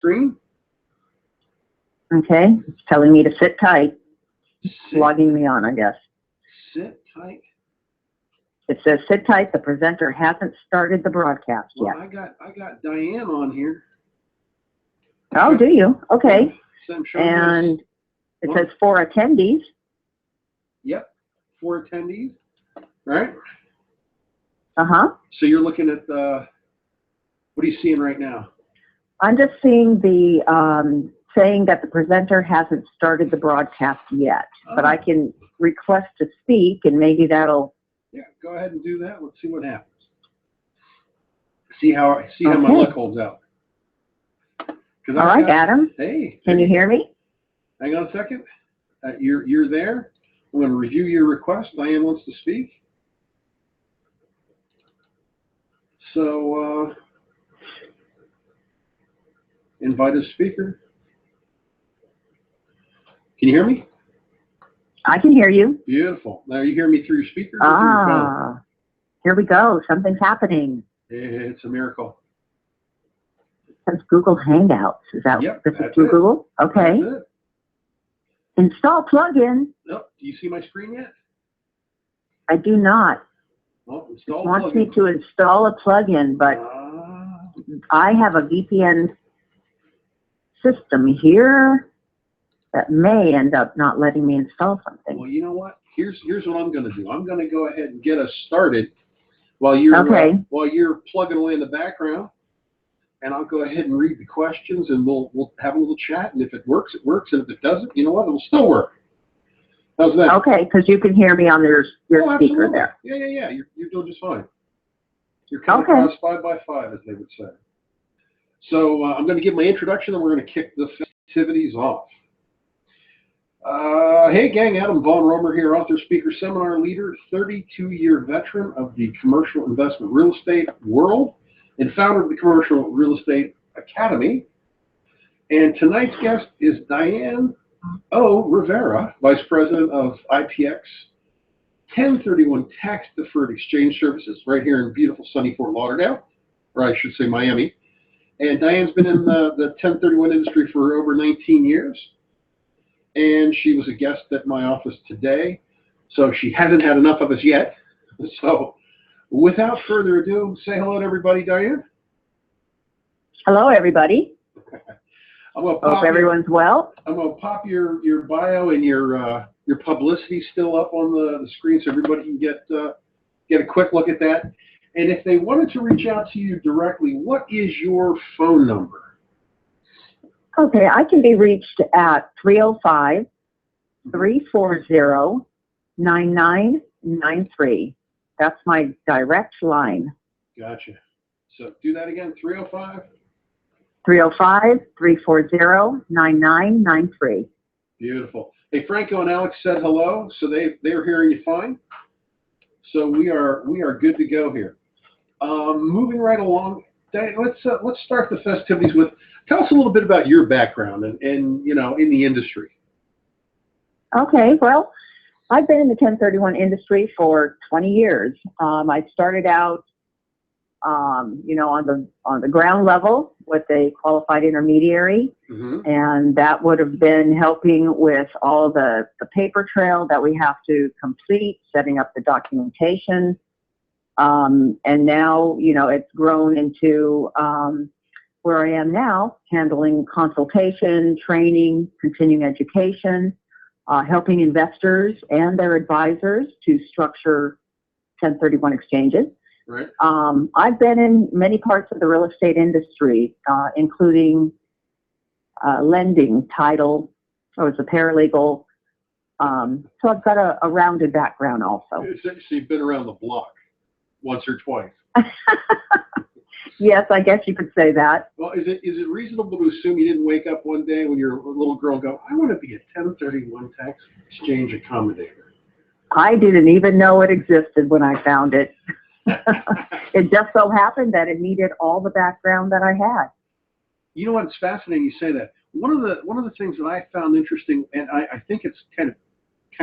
screen. Okay, it's telling me to sit tight. Logging me on, I guess. Sit tight. It says sit tight. The presenter hasn't started the broadcast yet. I got Diane on here. Oh, do you? Okay. And it says 4 attendees. Yep, 4 attendees. Right. So you're looking at what are you seeing right now? I'm just seeing the saying that the presenter hasn't started the broadcast yet, but I can request to speak, and maybe that'll. Yeah, go ahead and do that. Let's see what happens. See how my luck holds out. All right, Adam. Hey. Can you hear me? Hang on a second. You're there. I'm going to review your request. Diane wants to speak. So invite a speaker. Can you hear me? I can hear you. Beautiful. Now you hear me through your speakers? Here we go. Something's happening. It's a miracle. It's Google Hangouts. Is that this is through Google? Okay. That's it. Install plugin. Oh, do you see my screen yet? I do not. Well, install it wants me to install a plugin, but I have a VPN system here that may end up not letting me install something. Well, you know what? Here's what I'm going to do. I'm going to go ahead and get us started while you're plugging away in the background, and I'll go ahead and read the questions, and we'll have a little chat. And if it works, it works, and if it doesn't, you know what? It'll still work. How's that? Okay, because you can hear me on your speaker there. Yeah. You're doing just fine. You're coming across 5 by 5, as they would say. So I'm going to give my introduction, and we're going to kick the festivities off. Hey gang, Adam Von Romer here, author, speaker, seminar leader, 32-year veteran of the commercial investment real estate world, and founder of the Commercial Real Estate Academy. And tonight's guest is Diane O. Rivera, Vice President of IPX 1031 Tax Deferred Exchange Services, right here in beautiful sunny Fort Lauderdale, or I should say Miami. And Diane's been in the 1031 industry for over 19 years. And she was a guest at my office today, so she hasn't had enough of us yet. So without further ado, say hello to everybody, Diane. Hello, everybody. Hope everyone's well. I'm going to pop your bio and your publicity still up on the screen so everybody can get a quick look at that. And if they wanted to reach out to you directly, what is your phone number? Okay, I can be reached at 305-340-9993. That's my direct line. Gotcha. So do that again, 305? 305-340-9993. Beautiful. Hey, Franco and Alex said hello, so they're hearing you fine. So we are good to go here. Moving right along, let's start the festivities with. Tell us a little bit about your background and in the industry. Okay, well, I've been in the 1031 industry for 20 years. I started out, on the ground level with a qualified intermediary, and that would have been helping with all the paper trail that we have to complete, setting up the documentation, and now it's grown into where I am now, handling consultation, training, continuing education, helping investors and their advisors to structure 1031 exchanges. Right. I've been in many parts of the real estate industry, including lending, title. I was a paralegal. So I've got a rounded background also. So you've been around the block once or twice. Yes, I guess you could say that. Well, is it reasonable to assume you didn't wake up one day when you're a little girl and go, I want to be a 1031 tax exchange accommodator? I didn't even know it existed when I found it. It just so happened that it needed all the background that I had. You know what? It's fascinating you say that. One of the things that I found interesting, and I think it's kind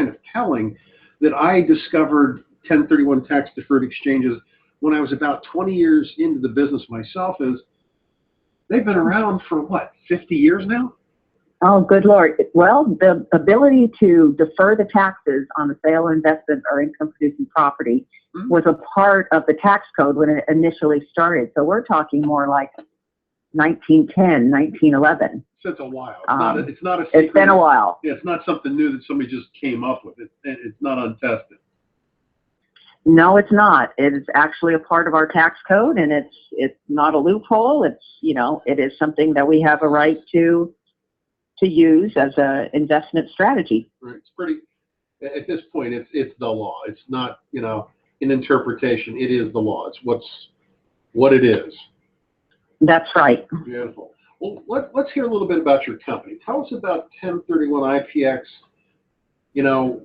of telling, that I discovered 1031 tax deferred exchanges when I was about 20 years into the business myself, is They've been around for what, 50 years now? Oh, good Lord. Well, the ability to defer the taxes on the sale of investment or income-producing property was a part of the tax code when it initially started. So we're talking more like 1910, 1911. Since a while. It's not a secret. It's been a while. Yeah, it's not something new that somebody just came up with. It's not untested. No, it's not. It is actually a part of our tax code, and it's not a loophole. It's, it is something that we have a right to use as an investment strategy. Right. It's pretty, at this point, it's the law. It's not, an interpretation. It is the law. It's what it is. That's right. Beautiful. Well, let's hear a little bit about your company. Tell us about 1031 IPX. Who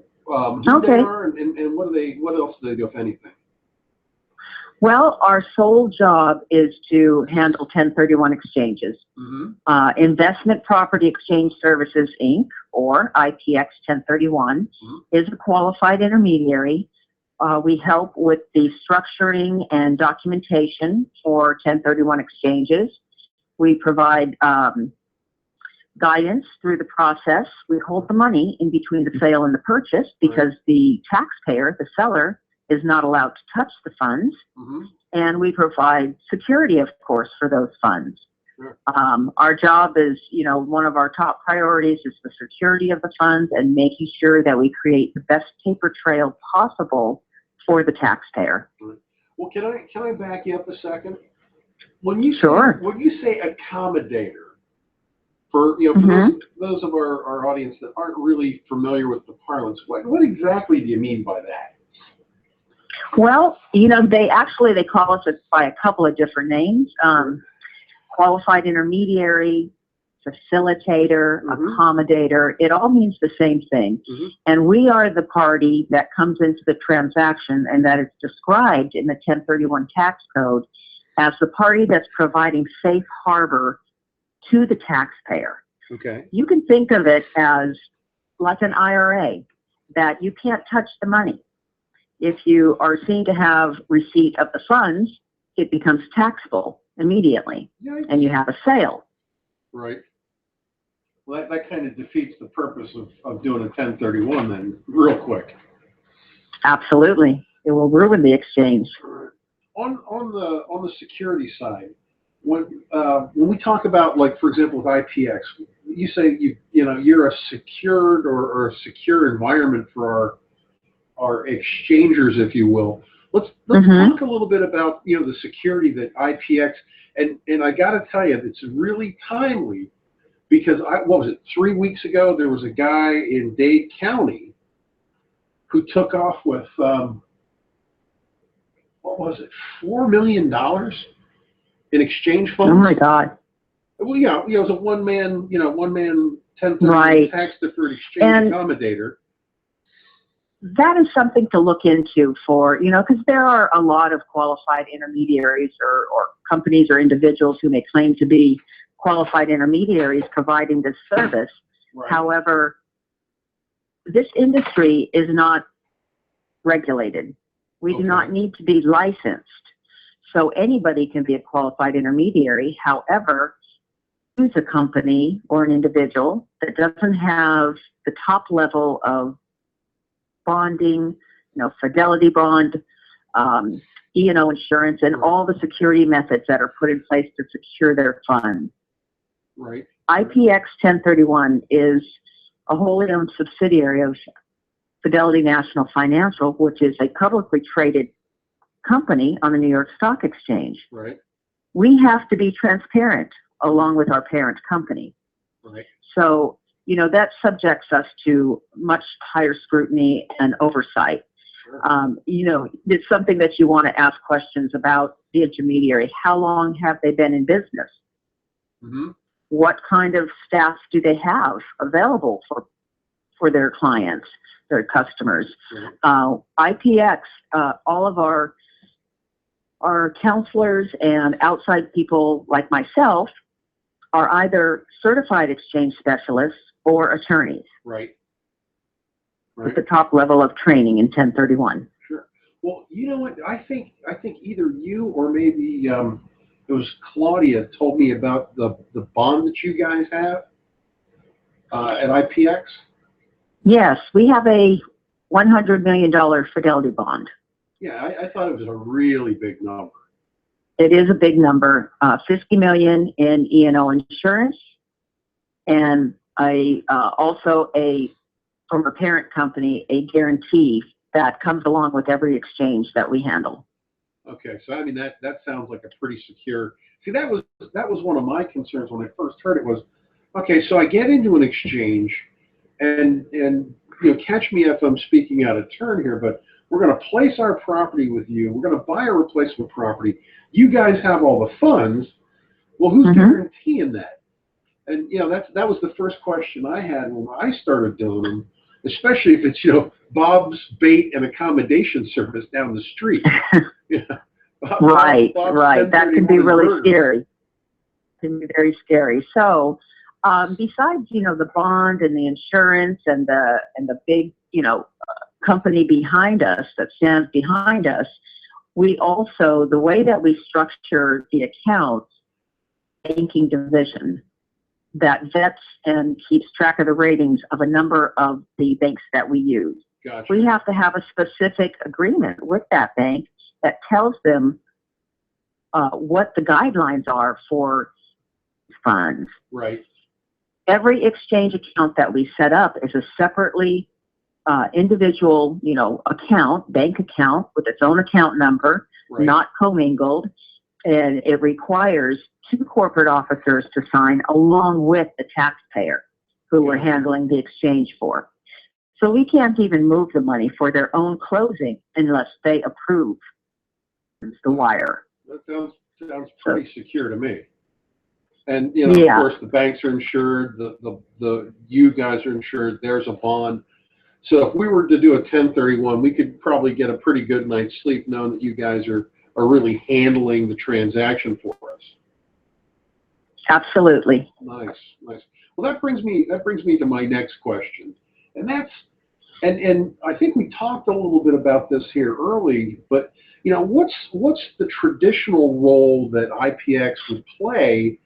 they are and what else do they do, if anything? Well, our sole job is to handle 1031 exchanges. Investment Property Exchange Services, Inc., or IPX 1031, is a qualified intermediary. We help with the structuring and documentation for 1031 exchanges. We provide guidance through the process. We hold the money in between the sale and the purchase because the taxpayer, the seller, is not allowed to touch the funds. And we provide security, of course, for those funds. Our job is, one of our top priorities is the security of the funds and making sure that we create the best paper trail possible for the taxpayer. Well, can I back you up a second? When you say accommodator, for those of our audience that aren't really familiar with the parlance, what exactly do you mean by that? Well, they call us by a couple of different names. Qualified intermediary, facilitator, accommodator, it all means the same thing. And we are the party that comes into the transaction and that is described in the 1031 tax code as the party that's providing safe harbor to the taxpayer. Okay. You can think of it as like an IRA, that you can't touch the money. If you are seen to have receipt of the funds, it becomes taxable immediately, and you have a sale. Right. Well, that kind of defeats the purpose of doing a 1031 then, real quick. Absolutely. It will ruin the exchange. On the security side, when we talk about, like, for example, with IPX, you say you're a secured or a secure environment for our exchangers, if you will. Let's talk a little bit about the security that IPX, and I got to tell you, it's really timely because what was it, 3 weeks ago there was a guy in Dade County who took off with what was it, $4 million in exchange funds. Oh my God. Well, it was a one man 1031 tax deferred exchange accommodator. That is something to look into for, because there are a lot of qualified intermediaries or companies or individuals who may claim to be qualified intermediaries providing this service. However, this industry is not regulated. We do not need to be licensed. So anybody can be a qualified intermediary. However, choose a company or an individual that doesn't have the top level of bonding, fidelity bond, E&O insurance, and all the security methods that are put in place to secure their funds. Right. IPX 1031 is a wholly owned subsidiary of Fidelity National Financial, which is a publicly traded company on the New York Stock Exchange. Right. We have to be transparent along with our parent company. Right. So, that subjects us to much higher scrutiny and oversight. Sure. It's something that you want to ask questions about the intermediary. How long have they been in business? What kind of staff do they have available for their clients, their customers? IPX, all of our counselors and outside people like myself are either certified exchange specialists or attorneys. Right. At the top level of training in 1031. Sure. Well, you know what? I think either you or maybe it was Claudia told me about the bond that you guys have at IPX. Yes, we have a $100 million fidelity bond. Yeah, I thought it was a really big number. It is a big number. $50 million in E&O insurance, and also from a parent company, a guarantee that comes along with every exchange that we handle. Okay, so I mean that sounds like a pretty secure. See, that was one of my concerns when I first heard it was, okay, so I get into an exchange, and you know, catch me if I'm speaking out of turn here, but we're going to place our property with you. We're going to buy a replacement property. You guys have all the funds. Well, who's guaranteeing that? And you know, that was the first question I had when I started doing them, especially if it's, you know, Bob's Bait and Accommodation Service down the street. Yeah. Right. That can be really scary. Can be very scary. So, besides, you know, the bond and the insurance and the big, you know, company behind us that stands behind us, we also, the way that we structure the accounts, banking division that vets and keeps track of the ratings of a number of the banks that we use. Gotcha. We have to have a specific agreement with that bank that tells them what the guidelines are for funds. Right. Every exchange account that we set up is a separately individual, you know, bank account with its own account number, right. Not commingled, and it requires 2 corporate officers to sign along with the taxpayer who we're handling the exchange for. So we can't even move the money for their own closing unless they approve the wire. That sounds pretty secure to me. And you know, of course, the banks are insured. The you guys are insured. There's a bond. So if we were to do a 1031, we could probably get a pretty good night's sleep knowing that you guys are really handling the transaction for us. Absolutely. Nice. Well, that brings me to my next question, and that's, and I think we talked a little bit about this here early, but you know, what's the traditional role that IPX would play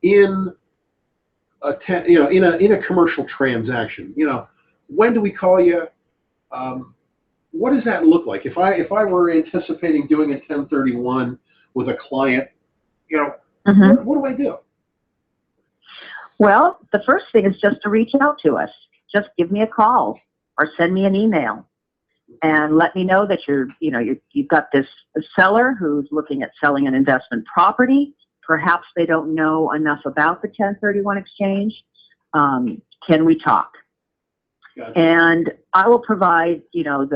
in a commercial transaction? You know, when do we call you? What does that look like? If I were anticipating doing a 1031 with a client, you know, what do I do? Well, the first thing is just to reach out to us. Just give me a call or send me an email and let me know that you've got this seller who's looking at selling an investment property. Perhaps they don't know enough about the 1031 exchange. Can we talk? Gotcha. And I will provide, you know,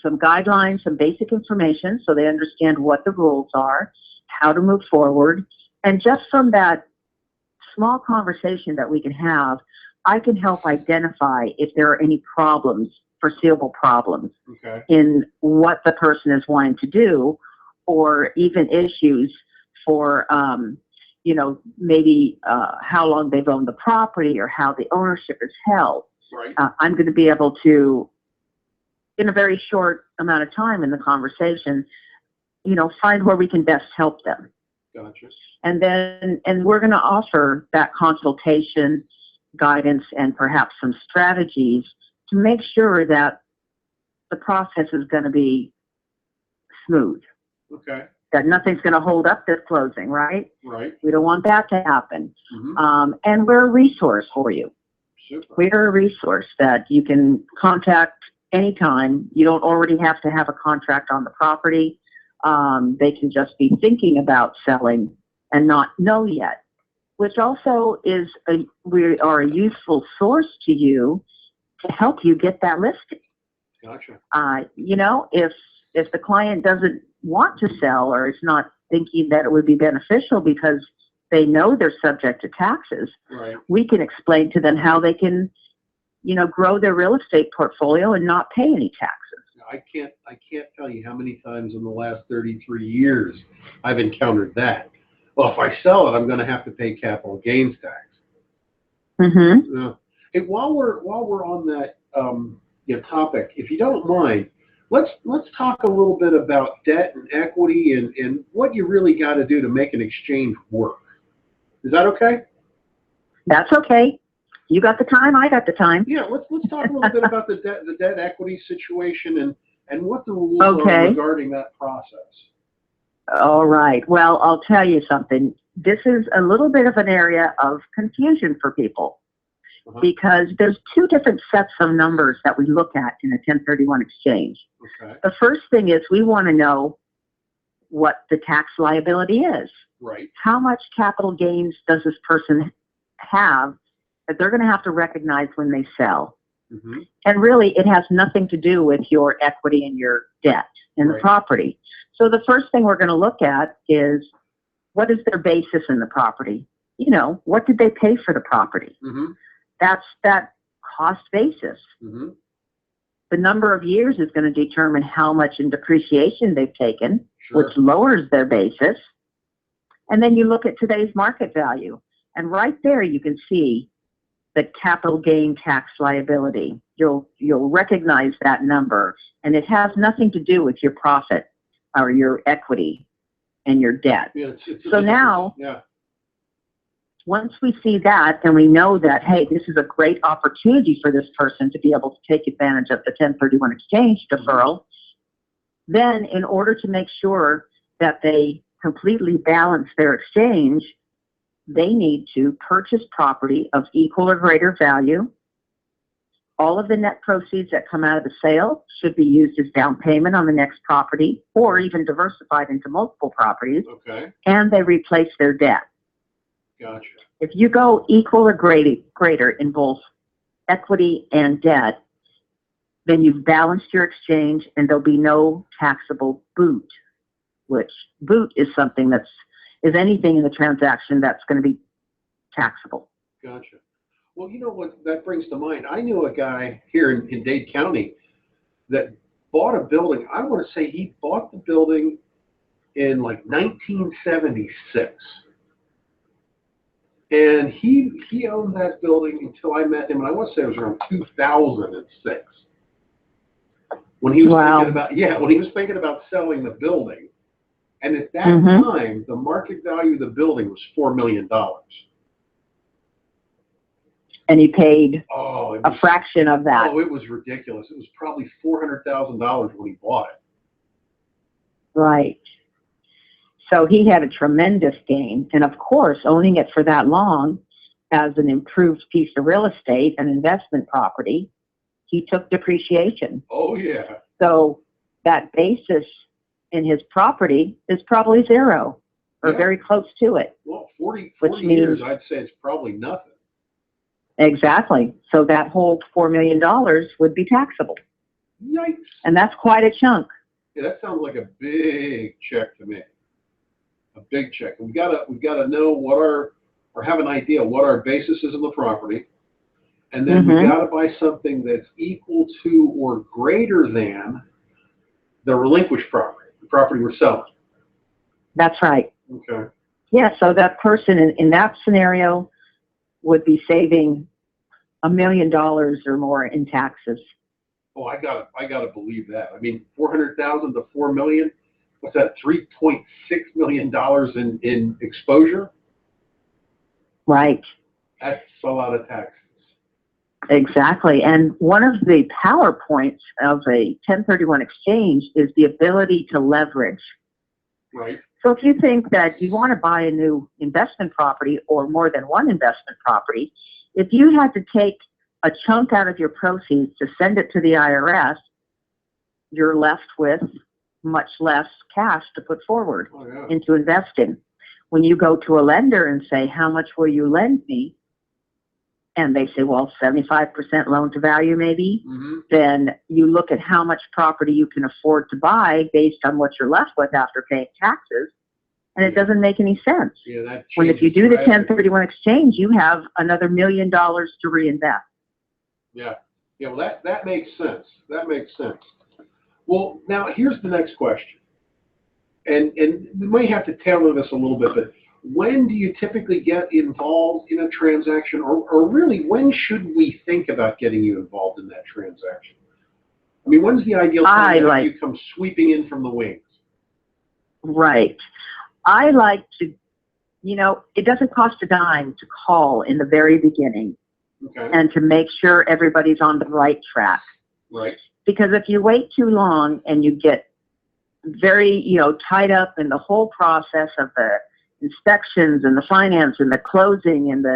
some guidelines, some basic information so they understand what the rules are, how to move forward. And just from that small conversation that we can have, I can help identify if there are any problems, foreseeable problems in what the person is wanting to do, or even issues for, you know, maybe how long they've owned the property or how the ownership is held. Right. I'm going to be able to, in a very short amount of time in the conversation, you know, find where we can best help them. Gotcha. And we're going to offer that consultation, guidance, and perhaps some strategies to make sure that the process is going to be smooth. Okay. That nothing's going to hold up this closing, right? Right. We don't want that to happen. And we're a resource for you. Super. We're a resource that you can contact anytime. You don't already have to have a contract on the property. They can just be thinking about selling and not know yet, which also is we are a useful source to you to help you get that listing. Gotcha. You know, if the client doesn't want to sell or is not thinking that it would be beneficial because they know they're subject to taxes, right, we can explain to them how they can, you know, grow their real estate portfolio and not pay any taxes. I can't tell you how many times in the last 33 years I've encountered that. Well, if I sell it, I'm going to have to pay capital gains tax. Hey, while we're on that topic, if you don't mind, let's talk a little bit about debt and equity and what you really got to do to make an exchange work. Is that okay? That's okay. You got the time, I got the time. Yeah, let's talk a little bit about the debt equity situation and what the rules are regarding that process. All right. Well, I'll tell you something. This is a little bit of an area of confusion for people because there's two different sets of numbers that we look at in a 1031 exchange. Okay. The first thing is we want to know what the tax liability is. Right. How much capital gains does this person have that they're going to have to recognize when they sell? Mm-hmm. And really, it has nothing to do with your equity and your debt in the property. So the first thing we're going to look at is what is their basis in the property? You know, what did they pay for the property? Mm-hmm. That's that cost basis. Mm-hmm. The number of years is going to determine how much in depreciation they've taken, Sure. which lowers their basis. And then you look at today's market value. And right there you can see the capital gain tax liability. You'll recognize that number, and it has nothing to do with your profit or your equity and your debt. Yeah, so now, once we see that and we know that, hey, this is a great opportunity for this person to be able to take advantage of the 1031 exchange deferral, then in order to make sure that they completely balance their exchange, they need to purchase property of equal or greater value. All of the net proceeds that come out of the sale should be used as down payment on the next property or even diversified into multiple properties. Okay. And they replace their debt. Gotcha. If you go equal or greater in both equity and debt, then you've balanced your exchange and there'll be no taxable boot, which boot is something is anything in the transaction that's going to be taxable. Gotcha. Well, you know what that brings to mind? I knew a guy here in Dade County that bought a building. I want to say he bought the building in like 1976. And he owned that building until I met him, and I want to say it was around 2006. When he was thinking about selling the building. And at that time, the market value of the building was $4 million. And he paid a fraction of that. Oh, it was ridiculous. It was probably $400,000 when he bought it. Right. So he had a tremendous gain. And of course, owning it for that long as an improved piece of real estate, an investment property, he took depreciation. Oh, yeah. So that basis in his property is probably zero or very close to it. Well, 40 years, I'd say it's probably nothing. Exactly. So that whole $4 million would be taxable. Yikes. And that's quite a chunk. Yeah, that sounds like a big check to me. A big check. We've got to know or have an idea what our basis is in the property. And then we've got to buy something that's equal to or greater than the relinquished property, the property we're selling. That's right. Okay. Yeah, so that person in that scenario would be saving $1 million or more in taxes. Oh, I gotta believe that. I mean, 400,000 to 4 million. What's that? $3.6 million in exposure. Right. That's a lot of taxes. Exactly. And one of the power points of a 1031 exchange is the ability to leverage. Right. So if you think that you want to buy a new investment property or more than one investment property, if you had to take a chunk out of your proceeds to send it to the IRS, you're left with much less cash to put forward into investing. When you go to a lender and say, how much will you lend me? And they say, well, 75% loan to value maybe, then you look at how much property you can afford to buy based on what you're left with after paying taxes, and it doesn't make any sense. Yeah, that when if you do the 1031 exchange, you have another $1 million to reinvest. Yeah. Yeah, well, that makes sense. That makes sense. Well, now here's the next question. And we might have to tailor this a little bit, but when do you typically get involved in a transaction, or really when should we think about getting you involved in that transaction? I mean, when's the ideal time that like, you come sweeping in from the wings? right. I like to, it doesn't cost a dime to call in the very beginning Okay. and to make sure everybody's on the right track. Right. Because if you wait too long and you get very, tied up in the whole process of the inspections and the finance and the closing and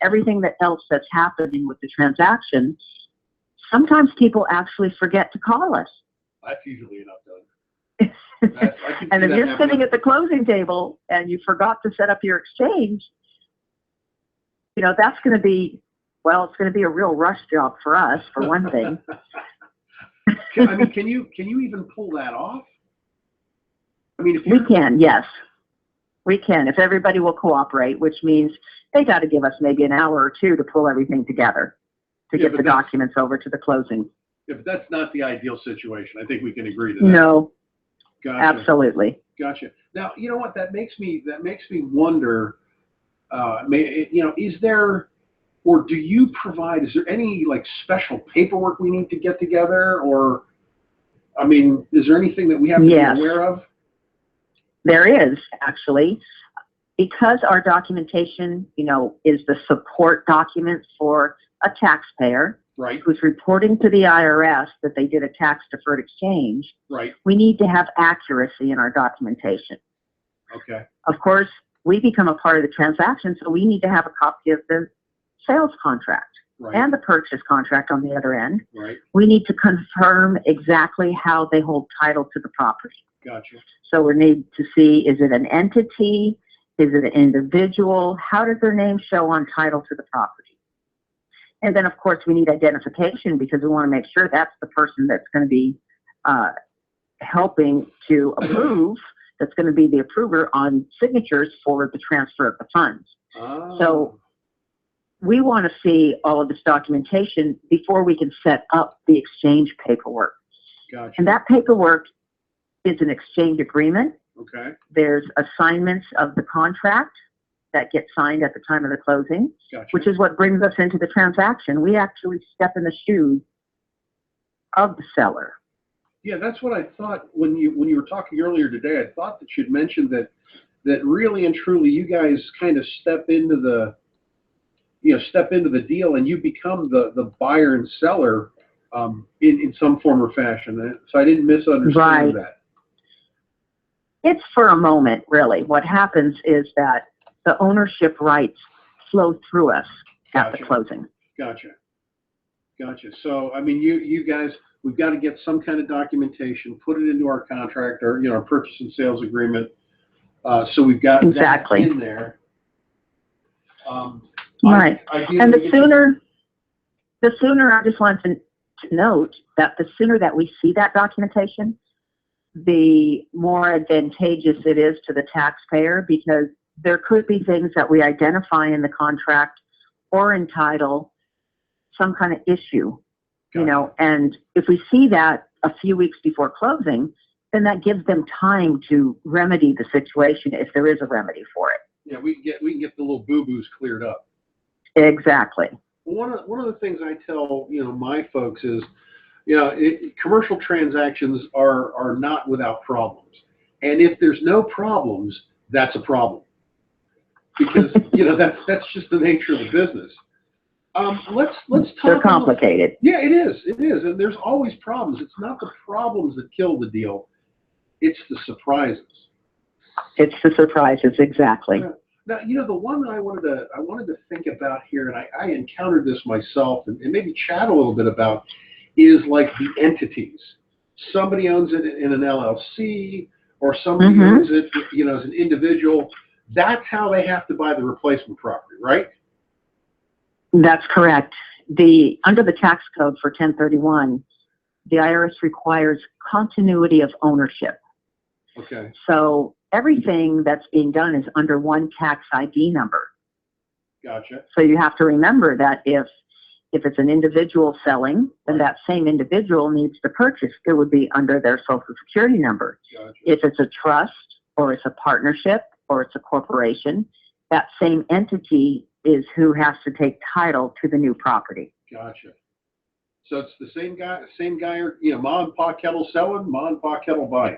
everything else that's happening with the transaction, sometimes people actually forget to call us. That's usually enough done. And if you're sitting at the closing table and you forgot to set up your exchange, that's going to be, it's going to be a real rush job for us, for one thing. I mean, can you even pull that off? I mean, we can, yes. We can, if everybody will cooperate, which means they got to give us maybe an hour or two to pull everything together to get the documents over to the closing. Yeah, but that's not the ideal situation. I think we can agree to that. No. Gotcha. Absolutely. Gotcha. Now, you know what? That makes me wonder. Is there, or do you provide? Is there any like special paperwork we need to get together, or, I mean, is there anything that we have to be aware of? There is, actually, because our documentation, is the support document for a taxpayer. Right. Who's reporting to the IRS that they did a tax-deferred exchange. Right. We need to have accuracy in our documentation. Okay. Of course, we become a part of the transaction, so we need to have a copy of the sales contract and the purchase contract on the other end. Right. We need to confirm exactly how they hold title to the property. Gotcha. So we need to see, is it an entity? Is it an individual? How does their name show on title to the property? And then, of course, we need identification because we want to make sure that's the person that's going to be helping to approve, that's going to be the approver on signatures for the transfer of the funds. Oh. So we want to see all of this documentation before we can set up the exchange paperwork. Gotcha. And that paperwork is an exchange agreement. Okay. There's assignments of the contract that get signed at the time of the closing, gotcha. Which is what brings us into the transaction. We actually step in the shoes of the seller. Yeah, that's what I thought when you were talking earlier today. I thought that you'd mentioned that really and truly you guys kind of step into the deal and you become the buyer and seller in some form or fashion. So I didn't misunderstand that. It's for a moment, really. What happens is that the ownership rights flow through us at the closing. Gotcha. So, I mean, you guys, we've got to get some kind of documentation, put it into our contract or, our purchase and sales agreement. So we've got that in there. Right. And the sooner I just want to note that the sooner that we see that documentation, the more advantageous it is to the taxpayer, because there could be things that we identify in the contract or in title, some kind of issue, and if we see that a few weeks before closing, then that gives them time to remedy the situation if there is a remedy for it. Yeah, we can get the little boo-boos cleared up. Exactly. One of the things I tell my folks is, commercial transactions are not without problems, and if there's no problems, that's a problem. Because that's just the nature of the business. Let's talk. They're complicated. Yeah, it is, and there's always problems. It's not the problems that kill the deal; it's the surprises. It's the surprises, exactly. Now, the one that I wanted to think about here, and I encountered this myself, and maybe chat a little bit about, is like the entities. Somebody owns it in an LLC, or somebody owns it, as an individual. That's how they have to buy the replacement property, right? That's correct. Under the tax code for 1031, the IRS requires continuity of ownership. Okay. So everything that's being done is under one tax ID number. Gotcha. So you have to remember that if it's an individual selling, then that same individual needs to purchase. It would be under their Social Security number. Gotcha. If it's a trust or it's a partnership or it's a corporation, that same entity is who has to take title to the new property. Gotcha. So it's the same guy, or, ma and pa kettle selling, ma and pa kettle buying.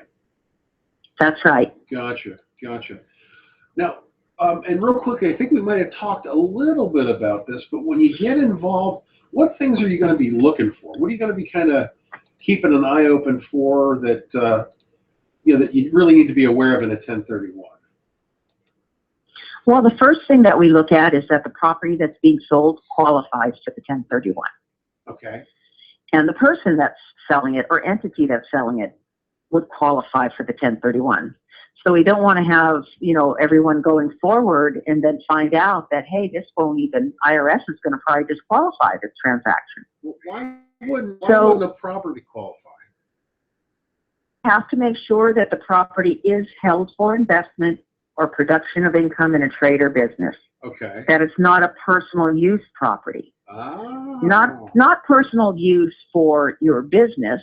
That's right. Gotcha. Now, and real quickly, I think we might have talked a little bit about this, but when you get involved, what things are you going to be looking for? What are you going to be kind of keeping an eye open for that that you really need to be aware of in a 1031? Well, the first thing that we look at is that the property that's being sold qualifies for the 1031. Okay. And the person that's selling it or entity that's selling it would qualify for the 1031. So we don't want to have, everyone going forward and then find out that, hey, this won't even, IRS is going to probably disqualify this transaction. Why wouldn't the property qualify? You have to make sure that the property is held for investment or production of income in a trade or business. Okay. That it's not a personal use property. Oh. Not personal use for your business,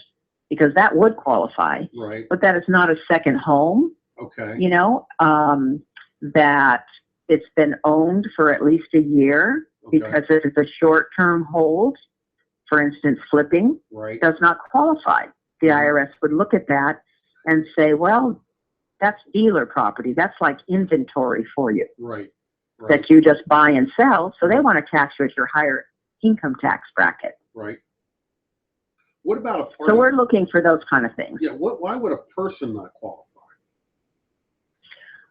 because that would qualify. Right. But that it's not a second home. Okay. That it's been owned for at least a year, okay. because if it's a short-term hold, for instance, flipping, right. does not qualify. The IRS would look at that and say, well, that's dealer property. That's like inventory for you. Right. That you just buy and sell. So they want to tax you at your higher income tax bracket. Right. What about a party? So we're looking for those kind of things. Yeah. Why would a person not qualify?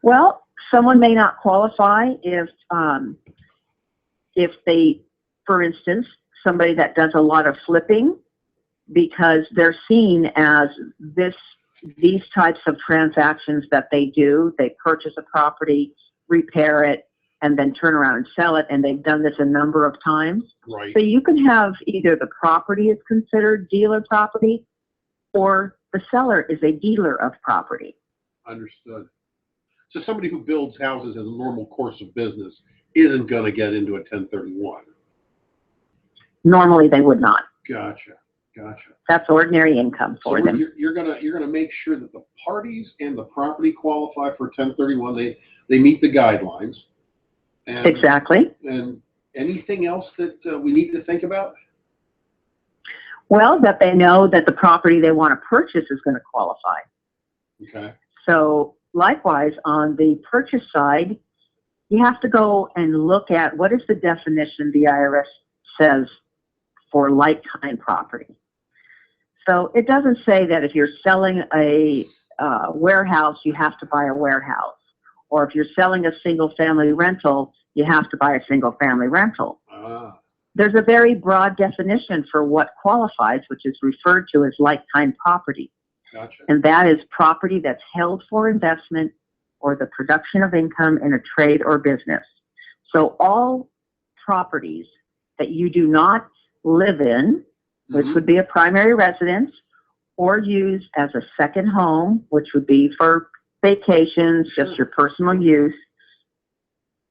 Well, someone may not qualify if they, for instance, somebody that does a lot of flipping, because they're seen as these types of transactions that they do. They purchase a property, repair it, and then turn around and sell it, and they've done this a number of times. Right. So you can have either the property is considered dealer property, or the seller is a dealer of property. Understood. So somebody who builds houses in a normal course of business isn't going to get into a 1031. Normally, they would not. Gotcha. That's ordinary income for them. You're gonna make sure that the parties and the property qualify for 1031. They meet the guidelines. And, exactly. And anything else that we need to think about? Well, that they know that the property they want to purchase is going to qualify. Okay. So likewise, on the purchase side, you have to go and look at what is the definition the IRS says for like-kind property. So it doesn't say that if you're selling a warehouse, you have to buy a warehouse. Or if you're selling a single-family rental, you have to buy a single-family rental. There's a very broad definition for what qualifies, which is referred to as like-kind property. Gotcha. And that is property that's held for investment or the production of income in a trade or business. So all properties that you do not live in, which would be a primary residence, or use as a second home, which would be for vacations, just your personal use.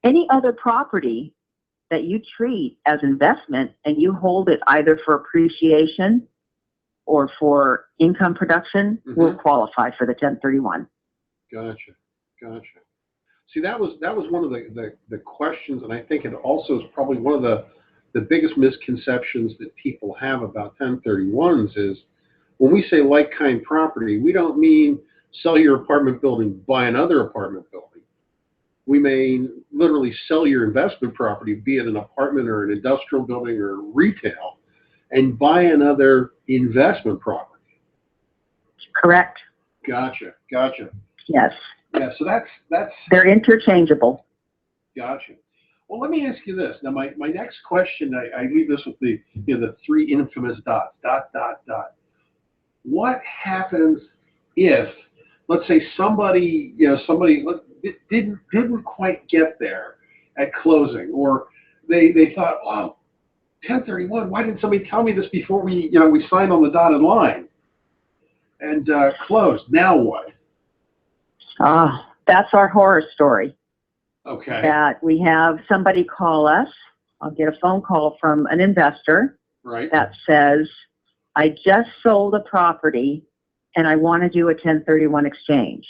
Any other property that you treat as investment and you hold it either for appreciation or for income production will qualify for the 1031. Gotcha. See, that was one of the questions, and I think it also is probably one of the biggest misconceptions that people have about 1031s is when we say like-kind property, we don't mean sell your apartment building, buy another apartment building. We may literally sell your investment property, be it an apartment or an industrial building or retail, and buy another investment property. Correct. Gotcha. Yes. Yeah, so that's they're interchangeable. Gotcha. Well, let me ask you this. Now, my next question, I leave this with the three infamous dots, ... What happens if, let's say, somebody didn't quite get there at closing, or they thought, oh, 1031, why didn't somebody tell me this before we signed on the dotted line and closed? Now what? That's our horror story. Okay. That we have somebody call us. I'll get a phone call from an investor. Right. That says, I just sold a property and I want to do a 1031 exchange.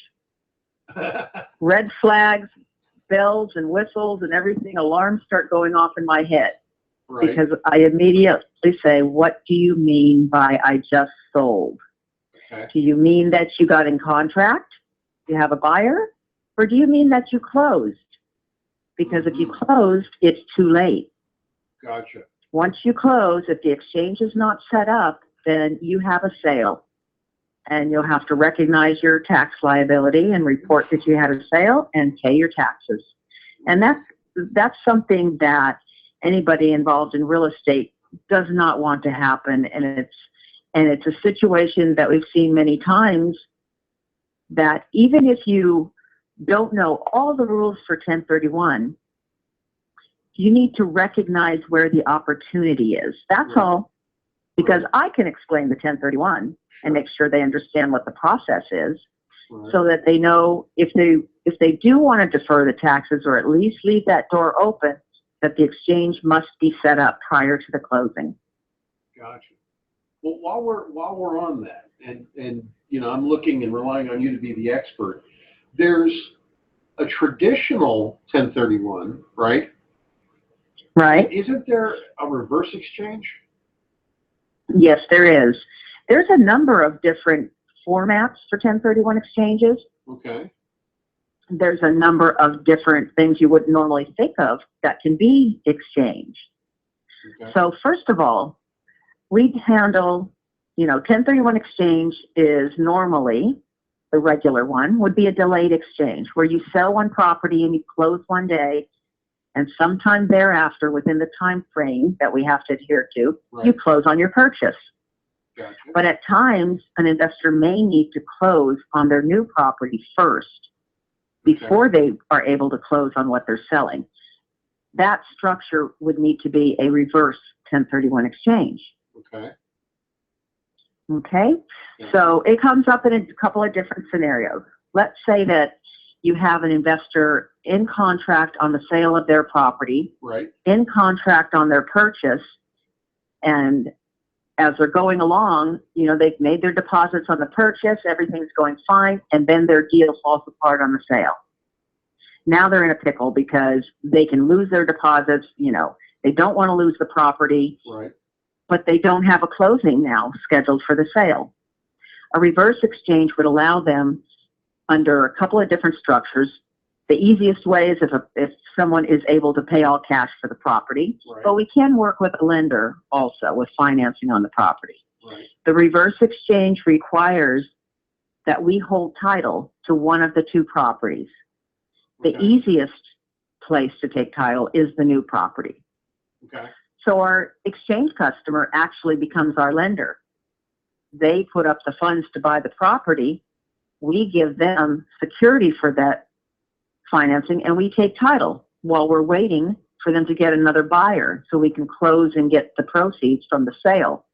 Red flags, bells and whistles and everything, alarms start going off in my head. Right. because I immediately say, what do you mean by I just sold? Okay. Do you mean that you got in contract? You have a buyer? Or do you mean that you closed? Because if you closed, it's too late. Gotcha. Once you close, if the exchange is not set up, then you have a sale. And you'll have to recognize your tax liability and report that you had a sale and pay your taxes. And that's something that anybody involved in real estate does not want to happen. And it's a situation that we've seen many times, that even if you don't know all the rules for 1031, you need to recognize where the opportunity is. That's all. Because I can explain the 1031 and make sure they understand what the process is, so that they know if they do want to defer the taxes, or at least leave that door open, that the exchange must be set up prior to the closing. Gotcha. Well, while we're on that, and you know, I'm looking and relying on you to be the expert. There's a traditional 1031, right? Right. Isn't there a reverse exchange? Yes, there is. There's a number of different formats for 1031 exchanges. Okay. There's a number of different things you wouldn't normally think of that can be exchanged. Okay. So first of all, we handle, 1031 exchange is normally, the regular one would be a delayed exchange, where you sell one property and you close one day, and sometime thereafter, within the time frame that we have to adhere to, you close on your purchase. Gotcha. But at times, an investor may need to close on their new property first before they are able to close on what they're selling. That structure would need to be a reverse 1031 exchange. Okay. Okay? Yeah. So it comes up in a couple of different scenarios. Let's say that you have an investor in contract on the sale of their property, in contract on their purchase, and as they're going along, they've made their deposits on the purchase, everything's going fine, and then their deal falls apart on the sale. Now they're in a pickle because they can lose their deposits, they don't want to lose the property, but they don't have a closing now scheduled for the sale. A reverse exchange would allow them, under a couple of different structures. The easiest way is if someone is able to pay all cash for the property, but we can work with a lender also with financing on the property. The reverse exchange requires that we hold title to one of the two properties. The easiest place to take title is the new property. So our exchange customer actually becomes our lender. They put up the funds to buy the property. We give them security for that financing, and we take title while we're waiting for them to get another buyer so we can close and get the proceeds from the sale,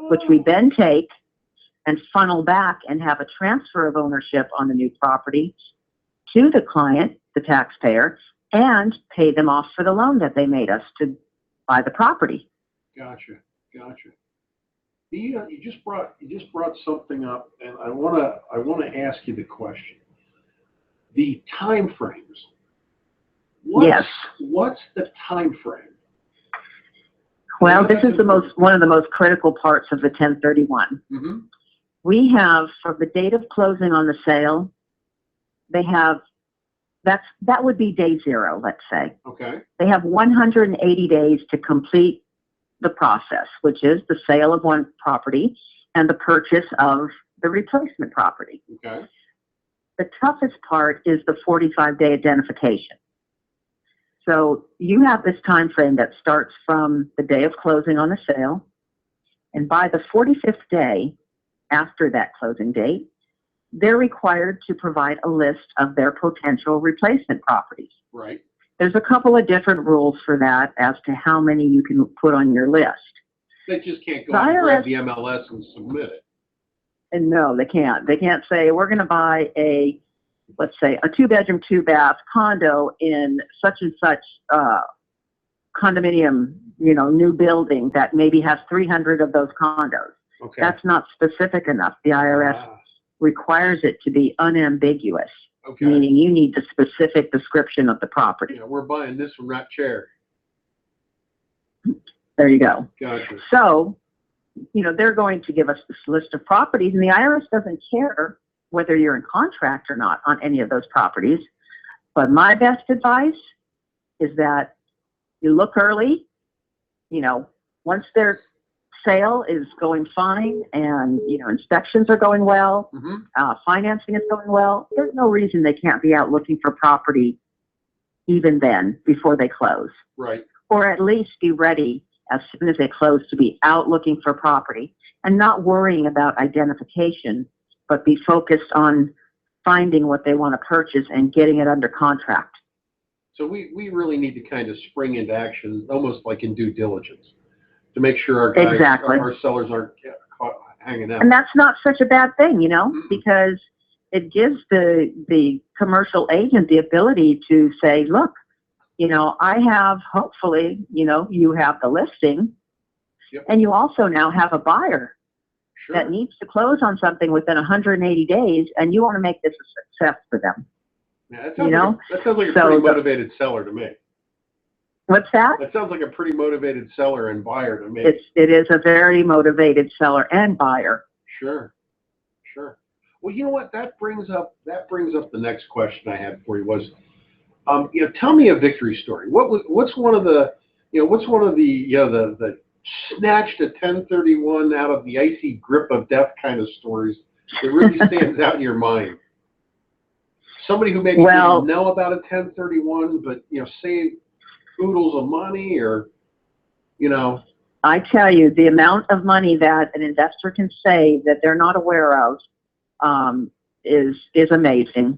which we then take and funnel back and have a transfer of ownership on the new property to the client, the taxpayer, and pay them off for the loan that they made us to buy the property. Gotcha. You just brought something up, and I wanna ask you the question. The time frames. What's the time frame? Well, this is one of the most critical parts of the 1031. We have, from the date of closing on the sale, that would be day zero, let's say. Okay. They have 180 days to complete the process, which is the sale of one property and the purchase of the replacement property. Okay. The toughest part is the 45-day identification. So you have this time frame that starts from the day of closing on the sale, and by the 45th day after that closing date, they're required to provide a list of their potential replacement properties. There's a couple of different rules for that as to how many you can put on your list. They just can't go and grab the MLS and submit it. And no, they can't. They can't say, we're going to buy let's say, a 2-bedroom, 2-bath condo in such and such condominium, new building that maybe has 300 of those condos. Okay. That's not specific enough. The IRS requires it to be unambiguous, meaning you need the specific description of the property. We're buying this from that chair. There you go. Gotcha. So, you know, they're going to give us this list of properties, and the IRS doesn't care whether you're in contract or not on any of those properties. But my best advice is that you look early, you know, once their sale is going fine and, you know, inspections are going well, financing is going well, there's no reason they can't be out looking for property even then before they close. Right. Or at least be ready as soon as they close to be out looking for property and not worrying about identification, but be focused on finding what they want to purchase and getting it under contract. So we really need to kind of spring into action, almost like in due diligence, to make sure our guys, our sellers aren't caught hanging out. And that's not such a bad thing, you know, because it gives the commercial agent the ability to say, look, you know, I have, hopefully, you know, you have the listing, and you also now have a buyer that needs to close on something within 180 days, and you want to make this a success for them. Yeah, that sounds like a pretty motivated seller to me. What's that? That sounds like a pretty motivated seller and buyer to me. It is a very motivated seller and buyer. Sure. Well, you know what? That brings up the next question I had for you was, you know, tell me a victory story. What's one of the snatched a 1031 out of the icy grip of death kind of stories that really stands out in your mind? Somebody who maybe didn't know about a 1031, but, you know, saved oodles of money, or, you know. I tell you, the amount of money that an investor can save that they're not aware of is amazing.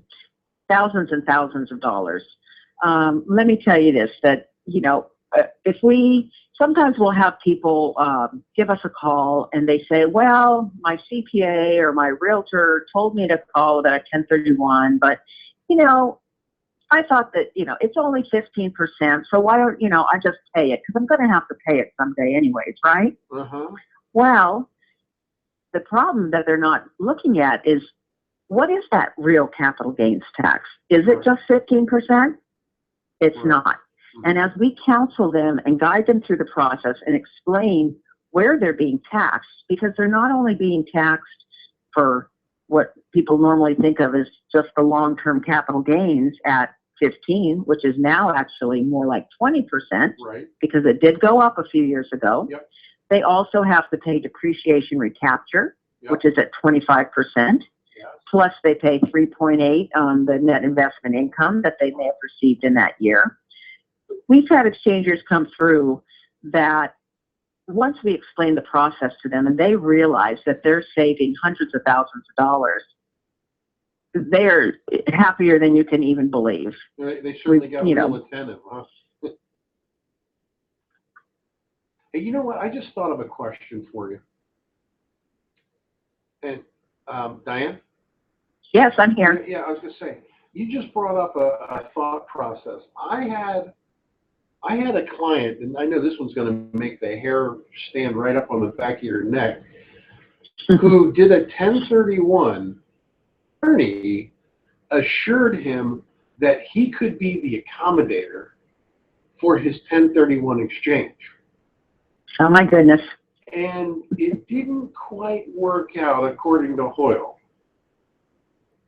Thousands and thousands of dollars. Let me tell you this, that, you know, sometimes we'll have people give us a call and they say, well, my CPA or my realtor told me to call about a 1031, but, you know, I thought that, you know, it's only 15%, so why don't, you know, I just pay it, because I'm going to have to pay it someday anyways, right? Well, the problem that they're not looking at is, what is that real capital gains tax? Is it just 15%? It's not. And as we counsel them and guide them through the process and explain where they're being taxed, because they're not only being taxed for what people normally think of as just the long-term capital gains at 15, which is now actually more like 20%, because it did go up a few years ago. They also have to pay depreciation recapture, which is at 25%. Plus they pay 3.8 on the net investment income that they may have received in that year. We've had exchangers come through that once we explain the process to them and they realize that they're saving hundreds of thousands of dollars, they're happier than you can even believe. They certainly got real attentive, huh? Hey, you know what? I just thought of a question for you. And Diane? Yes, I'm here. Yeah, I was going to say, you just brought up a thought process. I had a client, and I know this one's going to make the hair stand right up on the back of your neck, who did a 1031. Attorney assured him that he could be the accommodator for his 1031 exchange. Oh, my goodness. And it didn't quite work out according to Hoyle.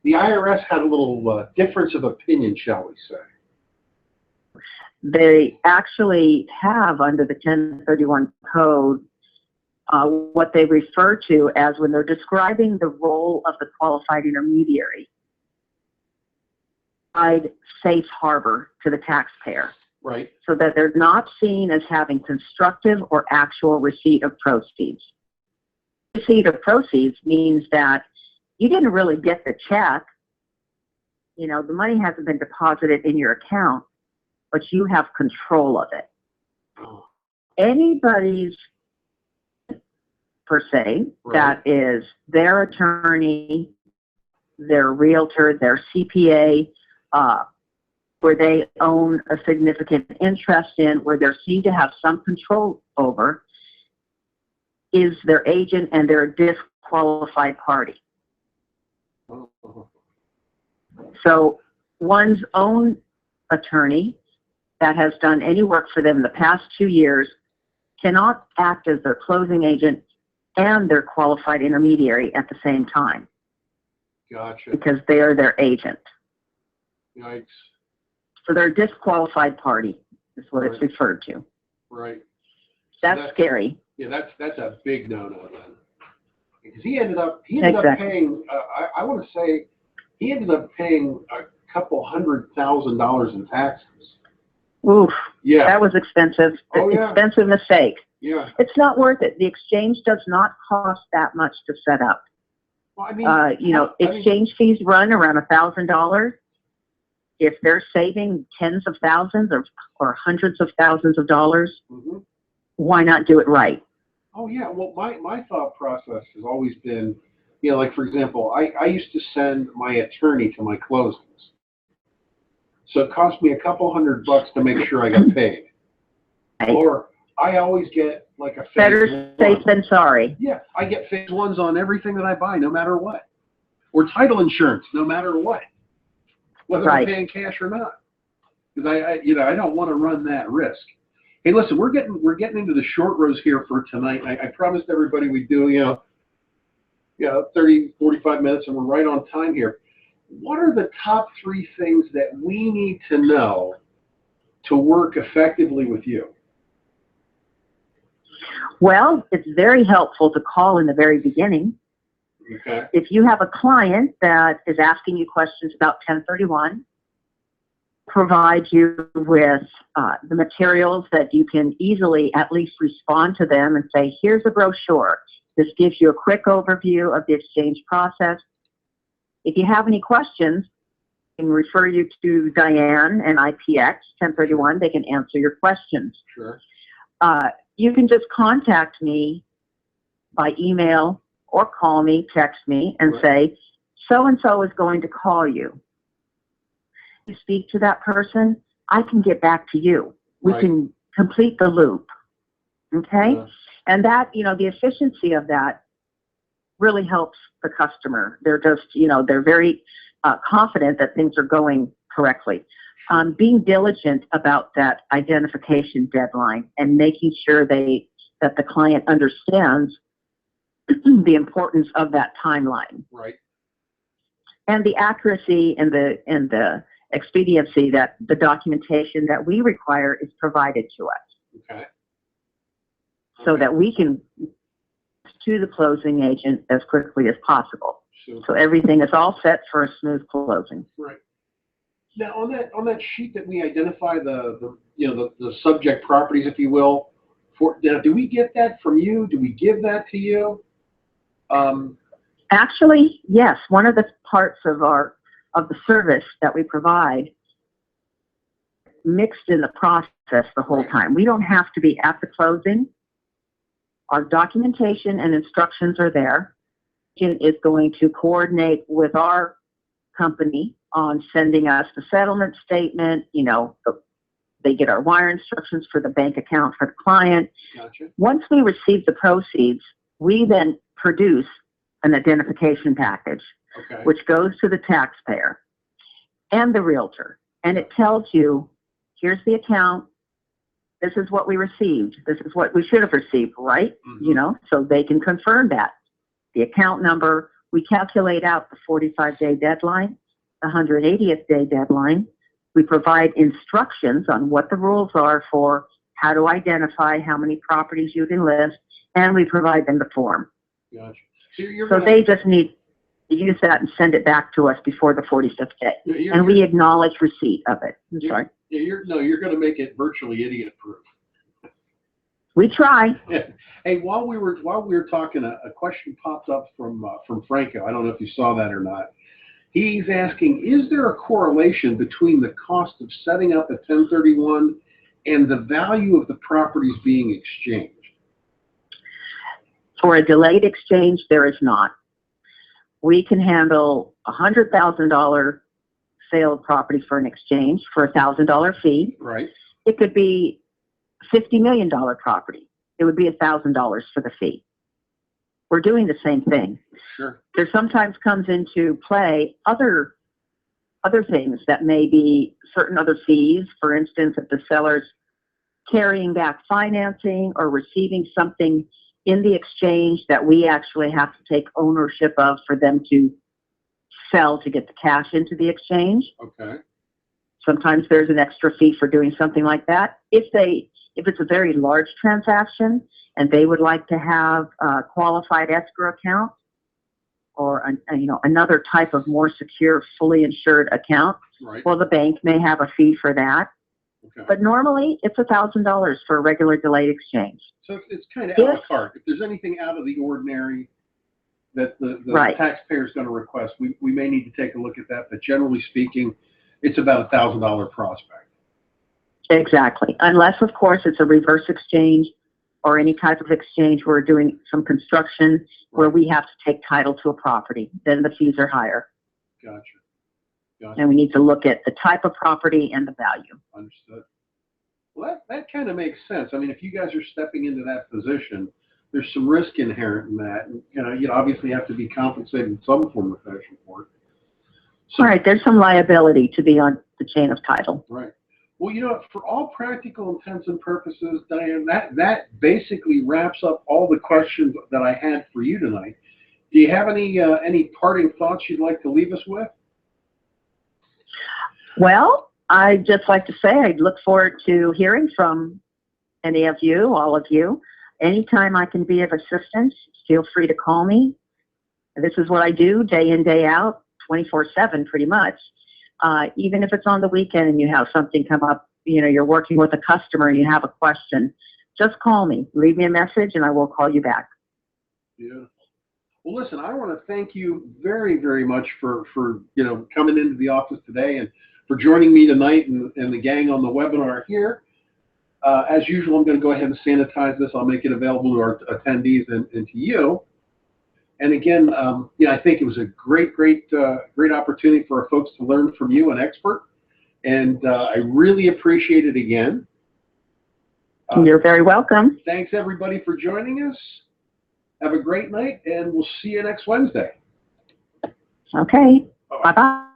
The IRS had a little difference of opinion, shall we say. They actually have, under the 1031 code, what they refer to as, when they're describing the role of the qualified intermediary, provide safe harbor to the taxpayer. Right. So that they're not seen as having constructive or actual receipt of proceeds. Receipt of proceeds means that you didn't really get the check. You know, the money hasn't been deposited in your account, but you have control of it. Anybody's, per se, that is their attorney, their realtor, their CPA, where they own a significant interest in, where they're seen to have some control over, is their agent, and they're a disqualified party. So one's own attorney that has done any work for them in the past 2 years cannot act as their closing agent and their qualified intermediary at the same time. Gotcha. Because they are their agent. Yikes. So they're a disqualified party, is what right. it's referred to. Right. That's scary. Yeah, that's a big no-no then. Because he ended up paying. I want to say he ended up paying a couple $100,000 in taxes. Oof. Yeah. That was expensive. Oh, yeah. Expensive mistake. Yeah. It's not worth it. The exchange does not cost that much to set up. Well, I mean, exchange fees run around $1,000. If they're saving tens of thousands or hundreds of thousands of dollars, mm-hmm. Why not do it right? Oh yeah. Well, my thought process has always been, like for example, I used to send my attorney to my closings, so it cost me a couple $100 to make sure I got paid. Right. Or I always get like a phase better safe than sorry. Yeah, I get phase ones on everything that I buy, no matter what, or title insurance, no matter what, whether I'm paying cash or not, because I don't want to run that risk. Hey, listen, we're getting into the short rows here for tonight. I promised everybody we'd do 30, 45 minutes, and we're right on time here. What are the top 3 things that we need to know to work effectively with you? Well, it's very helpful to call in the very beginning. Okay. If you have a client that is asking you questions about 1031, provide you with the materials that you can easily at least respond to them and say, here's a brochure. This gives you a quick overview of the exchange process. If you have any questions, I can refer you to Diane and IPX 1031. They can answer your questions. Sure. You can just contact me by email or call me, text me, and say, so-and-so is going to call you. You speak to that person, I can get back to you. We can complete the loop. Okay? Yeah. And that, the efficiency of that really helps the customer. They're just, they're very confident that things are going correctly. Being diligent about that identification deadline and making sure that the client understands the importance of that timeline. Right. And the accuracy and the expediency that the documentation that we require is provided to us. Okay. So that we can to the closing agent as quickly as possible. Super. So everything is all set for a smooth closing. Right. Now on that sheet that we identify the subject properties, if you will, do we get that from you? Do we give that to you? Actually, yes. One of the parts of the service that we provide mixed in the process the whole time. We don't have to be at the closing. Our documentation and instructions are there. Agent is going to coordinate with our company on sending us the settlement statement. They get our wire instructions for the bank account for the client. Gotcha. Once we receive the proceeds, we then produce an identification package, which goes to the taxpayer and the realtor. And it tells you, here's the account. This is what we received. This is what we should have received, right? Mm-hmm. So they can confirm that. The account number, we calculate out the 45-day deadline, the 180th day deadline. We provide instructions on what the rules are for how to identify how many properties you can list, and we provide them the form. Gotcha. So they just need to use that and send it back to us before the 45th day. And we acknowledge receipt of it. I'm sorry. Yeah, you're going to make it virtually idiot-proof. We try. Yeah. Hey, while we were talking, a question popped up from Franco. I don't know if you saw that or not. He's asking, is there a correlation between the cost of setting up a 1031 and the value of the properties being exchanged? For a delayed exchange, there is not. We can handle a $100,000 sale of property for an exchange for a $1,000 fee. Right. It could be a $50 million property. It would be $1,000 for the fee. We're doing the same thing. Sure. There sometimes comes into play other things that may be certain other fees. For instance, if the seller's carrying back financing or receiving something in the exchange that we actually have to take ownership of for them to sell to get the cash into the exchange. Okay. Sometimes there's an extra fee for doing something like that. If it's a very large transaction and they would like to have a qualified escrow account or another type of more secure, fully insured account, right. Well, the bank may have a fee for that. Okay. But normally it's $1,000 for a regular delayed exchange. So it's kind of a la carte. If there's anything out of the ordinary that the right. taxpayer is going to request, we may need to take a look at that. But generally speaking, it's about $1,000 prospect. Exactly. Unless, of course, it's a reverse exchange or any type of exchange where we're doing some construction right. where we have to take title to a property. Then the fees are higher. Gotcha. And we need to look at the type of property and the value. Understood. Well, that kind of makes sense. I mean, if you guys are stepping into that position, there's some risk inherent in that. And, you obviously have to be compensated in some form or fashion for it. So, all right. There's some liability to be on the chain of title. Right. Well, for all practical intents and purposes, Diane, that basically wraps up all the questions that I had for you tonight. Do you have any parting thoughts you'd like to leave us with? Well, I'd just like to say I'd look forward to hearing from any of you, all of you. Anytime I can be of assistance, feel free to call me. This is what I do day in, day out, 24/7 pretty much. Even if it's on the weekend and you have something come up, you're working with a customer and you have a question, just call me. Leave me a message and I will call you back. Yeah. Well, listen, I want to thank you very, very much for coming into the office today and for joining me tonight and the gang on the webinar here. As usual, I'm going to go ahead and sanitize this. I'll make it available to our attendees and to you. And again, I think it was a great opportunity for our folks to learn from you, an expert. And I really appreciate it again. You're very welcome. Thanks, everybody, for joining us. Have a great night, and we'll see you next Wednesday. Okay. Bye-bye.